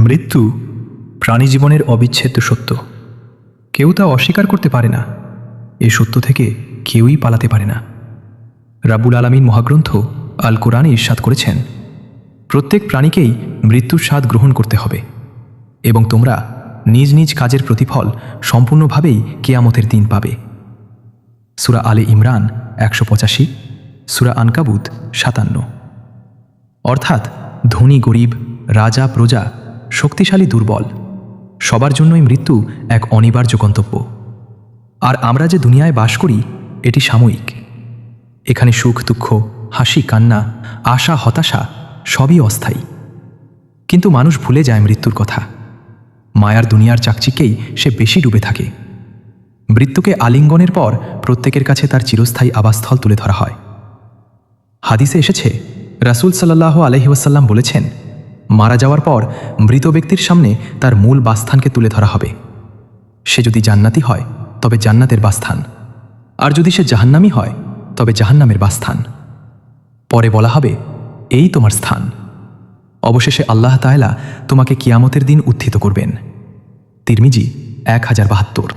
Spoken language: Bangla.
মৃত্যু প্রাণী জীবনের অবিচ্ছেদ্য সত্য। কেউ তা অস্বীকার করতে পারে না। এই সত্য থেকে কেউই পালাতে পারে না। রাব্বুল আলামিন মহাগ্রন্থ আল কোরআনে ইরশাদ করেছেন, প্রত্যেক প্রাণীকেই মৃত্যুর স্বাদ গ্রহণ করতে হবে এবং তোমরা নিজ নিজ কাজের প্রতিফল সম্পূর্ণভাবেই কিয়ামতের দিন পাবে। সূরা আলে ইমরান ১৮৫, সূরা আনকাবুত ৫৭। অর্থাৎ ধনী গরিব, রাজা প্রজা, শক্তিশালী দুর্বল, সবার জন্যই মৃত্যু এক অনিবার্য গন্তব্য। আর আমরা যে দুনিয়ায় বাস করি এটি সাময়িক। এখানে সুখ দুঃখ, হাসি কান্না, আশা হতাশা সবই অস্থায়ী। কিন্তু মানুষ ভুলে যায় মৃত্যুর কথা। মায়ার দুনিয়ার চাকচিকেই সে বেশি ডুবে থাকে। মৃত্যুকে আলিঙ্গনের পর প্রত্যেকের কাছে তার চিরস্থায়ী আবাসস্থল তুলে ধরা হয়। হাদিসে এসেছে, রাসূল সাল্লাল্লাহু আলাইহি ওয়াসাল্লাম বলেছেন, মারা যাওয়ার পর মৃত ব্যক্তির সামনে তার মূল বাসস্থানকে তুলে ধরা হবে। সে যদি জান্নাতি হয় তবে জান্নাতের বাসস্থান, আর যদি সে জাহান্নামী হয় তবে জাহান্নামের বাসস্থান। পরে বলা হবে, এই তোমার স্থান। অবশেষে আল্লাহ তাআলা তোমাকে কিয়ামতের দিন উত্থিত করবেন। তিরমিজি ১০৭২।